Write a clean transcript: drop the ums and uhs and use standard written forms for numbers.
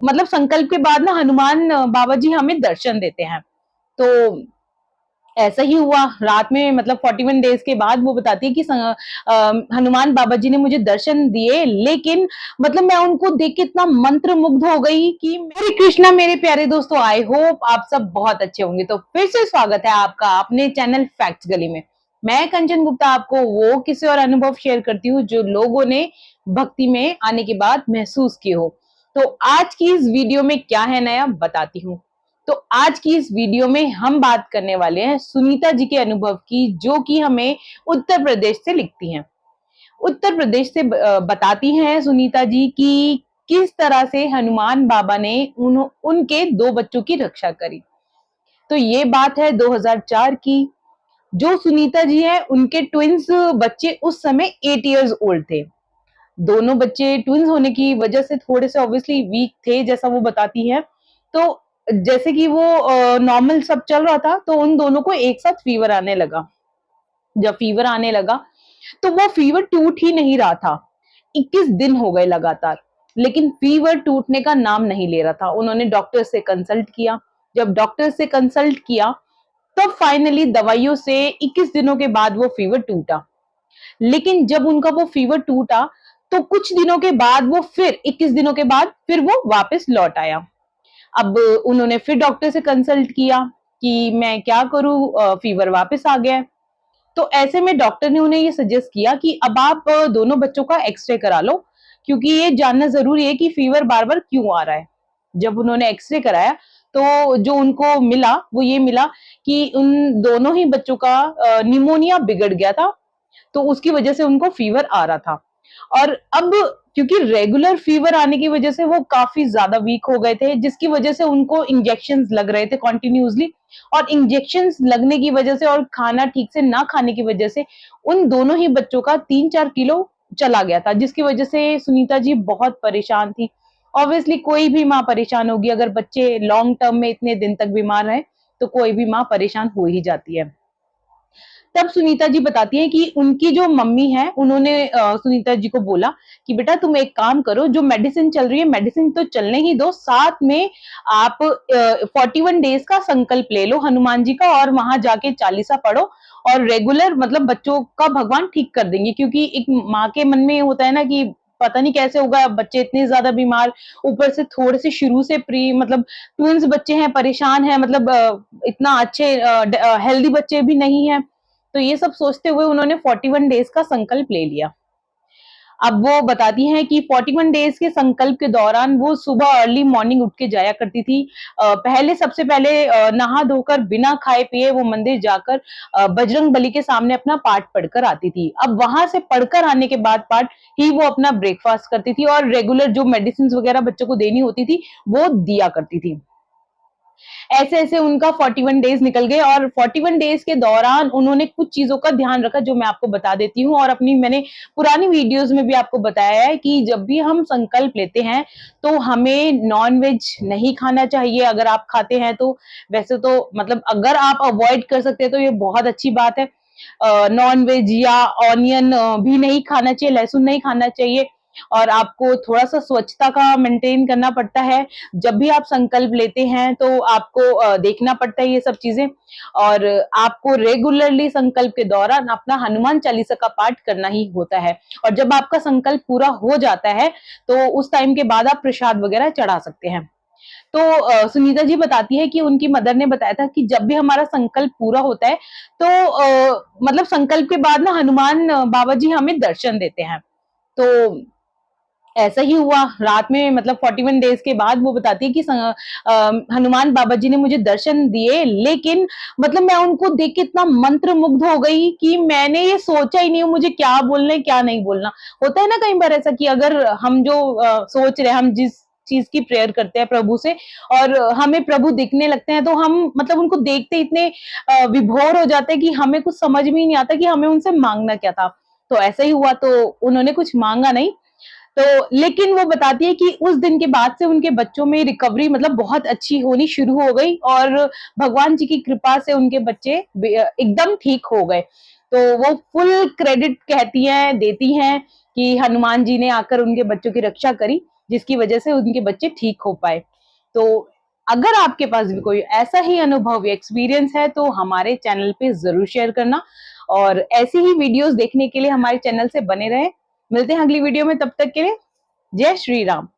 मतलब संकल्प के बाद ना हनुमान बाबा जी हमें दर्शन देते हैं। तो ऐसा ही हुआ रात में, मतलब 41 डेज के बाद वो बताती है कि हनुमान बाबा जी ने मुझे दर्शन दिए, लेकिन मतलब मैं उनको देख के इतना मंत्र मुग्ध हो गई कि हरे कृष्णा मेरे प्यारे दोस्तों, आई होप आप सब बहुत अच्छे होंगे। तो फिर से स्वागत है आपका अपने चैनल फैक्ट्स गली में। मैं कंचन गुप्ता आपको वो किस्से और अनुभव शेयर करती हूँ जो लोगों ने भक्ति में आने के बाद महसूस किए हो। तो आज की इस वीडियो में क्या है नया बताती हूँ। तो आज की इस वीडियो में हम बात करने वाले हैं सुनीता जी के अनुभव की, जो कि हमें उत्तर प्रदेश से लिखती हैं। उत्तर प्रदेश से बताती हैं सुनीता जी कि किस तरह से हनुमान बाबा ने उनके 2 बच्चों की रक्षा करी। तो ये बात है 2004 की। जो सुनीता जी है उनके ट्विंस बच्चे उस समय 8 इयर्स ओल्ड थे। दोनों बच्चे ट्विंस होने की वजह से थोड़े से ऑब्वियसली वीक थे, जैसा वो बताती हैं। तो जैसे कि वो नॉर्मल सब चल रहा था, तो उन दोनों को एक साथ फीवर आने लगा। जब फीवर आने लगा, तो वो फीवर टूट ही नहीं रहा था। 21 दिन हो गए लगातार, लेकिन फीवर टूटने का नाम नहीं ले रहा था। उन्होंने डॉक्टर से कंसल्ट किया। जब डॉक्टर से कंसल्ट किया, तब फाइनली दवाइयों से 21 दिनों के बाद वो फीवर टूटा। लेकिन जब उनका वो फीवर टूटा, तो कुछ दिनों के बाद वो फिर 21 दिनों के बाद फिर वो वापस लौट आया। अब उन्होंने फिर डॉक्टर से कंसल्ट किया कि मैं क्या करूँ, फीवर वापस आ गया है। तो ऐसे में डॉक्टर ने उन्हें ये सजेस्ट किया कि अब आप दोनों बच्चों का एक्स-रे करा लो, क्योंकि ये जानना ज़रूरी है कि फीवर बार-बार क्यों आ रहा है। जब उन्होंने एक्स-रे कराया, तो जो उनको मिला, वो ये मिला कि उन दोनों ही बच्चों का निमोनिया बिगड़ गया था, तो उसकी वजह से उनको फीवर आ रहा था। और अब क्योंकि रेगुलर फीवर आने की वजह से वो काफ़ी ज़्यादा वीक हो गए थे, जिसकी वजह से उनको इंजेक्शंस लग रहे थे कंटीन्यूअसली, और इंजेक्शंस लगने की वजह से और खाना ठीक से ना खाने की वजह से उन दोनों ही बच्चों का 3-4 किलो चला गया था, जिसकी वजह से सुनीता जी बहुत परेशान थी। ऑब्वियसली कोई भी माँ परेशान होगी, अगर बच्चे लॉन्ग टर्म में इतने दिन तक बीमार रहें, तो कोई भी माँ परेशान हो ही जाती है। तब सुनीता जी बताती हैं कि उनकी जो मम्मी है, उन्होंने सुनीता जी को बोला कि बेटा तुम एक काम करो, जो मेडिसिन चल रही है मेडिसिन तो चलने ही दो, साथ में आप 41 डेज का संकल्प ले लो हनुमान जी का, और वहां जाके चालीसा पढ़ो, और रेगुलर मतलब बच्चों का भगवान ठीक कर देंगे। क्योंकि एक माँ के मन में होता है ना कि पता नहीं कैसे होगा, बच्चे इतने ज्यादा बीमार, ऊपर से थोड़े से शुरू से प्री मतलब ट्विंस बच्चे हैं, परेशान हैं, मतलब इतना अच्छे हेल्दी बच्चे भी नहीं है। तो ये सब सोचते हुए उन्होंने 41 डेज का संकल्प ले लिया। अब वो बताती हैं कि 41 डेज के संकल्प के दौरान वो सुबह अर्ली मॉर्निंग उठ के जाया करती थी। पहले सबसे पहले नहा धोकर बिना खाए पिए वो मंदिर जाकर बजरंग बली के सामने अपना पाठ पढ़कर आती थी। अब वहां से पढ़कर आने के बाद पाठ ही वो अपना ब्रेकफास्ट करती थी, और रेगुलर जो मेडिसिन वगैरह बच्चों को देनी होती थी वो दिया करती थी। ऐसे-ऐसे उनका 41 डेज़ निकल गए, और 41 डेज़ के दौरान उन्होंने कुछ चीज़ों का ध्यान रखा, जो मैं आपको बता देती हूँ, और अपनी मैंने पुरानी वीडियोज़ में भी आपको बताया है कि जब भी हम संकल्प लेते हैं, तो हमें नॉन-वेज नहीं खाना चाहिए अगर आप खाते हैं तो। वैसे तो मतलब अगर आप अवॉइड कर सकते हैं तो ये बहुत अच्छी बात है। नॉन-वेज या ऑनियन भी नहीं खाना चाहिए, लहसुन नहीं खाना चाहिए, और आपको थोड़ा-सा स्वच्छता का मेंटेन करना पड़ता है। जब भी आप संकल्प लेते हैं तो आपको देखना पड़ता है ये सब चीज़ें, और आपको रेगुलरली संकल्प के दौरान अपना हनुमान चालीसा का पाठ करना ही होता है। और जब आपका संकल्प पूरा हो जाता है, तो उस टाइम के बाद आप प्रसाद वगैरह चढ़ा सकते हैं। तो सुनीता जी बताती है कि उनकी मदर ने बताया था कि जब भी हमारा संकल्प पूरा होता है, तो मतलब संकल्प के बाद ना हनुमान बाबा जी हमें दर्शन देते हैं। तो ऐसा ही हुआ रात में, मतलब 41 डेज के बाद वो बताती है कि हनुमान बाबा जी ने मुझे दर्शन दिए, लेकिन मतलब मैं उनको देख के इतना मंत्र मुग्ध हो गई कि मैंने ये सोचा ही नहीं मुझे क्या बोलना है क्या नहीं बोलना। होता है ना कई बार ऐसा कि अगर हम जो सोच रहे हैं, हम जिस चीज की प्रेयर करते हैं प्रभु से, और हमें प्रभु दिखने लगते हैं, तो हम मतलब उनको देखते इतने विभोर हो जाते हैं कि हमें कुछ समझ में ही नहीं आता कि हमें उनसे मांगना क्या था। तो ऐसा ही हुआ, तो उन्होंने कुछ मांगा नहीं। तो लेकिन वो बताती है कि उस दिन के बाद से उनके बच्चों में रिकवरी मतलब बहुत अच्छी होनी शुरू हो गई, और भगवान जी की कृपा से उनके बच्चे एकदम ठीक हो गए। तो वो फुल क्रेडिट कहती हैं, देती हैं कि हनुमान जी ने आकर उनके बच्चों की रक्षा करी। जिसकी वजह से उनके बच्चे ठीक हो पाए। तो अगर आपके पास भी कोई ऐसा ही अनुभव या एक्सपीरियंस है तो हमारे चैनल पे जरूर शेयर करना, और ऐसी ही वीडियोस देखने के लिए हमारे चैनल से बने रहें। मिलते हैं अगली वीडियो में, तब तक के लिए जय श्री राम।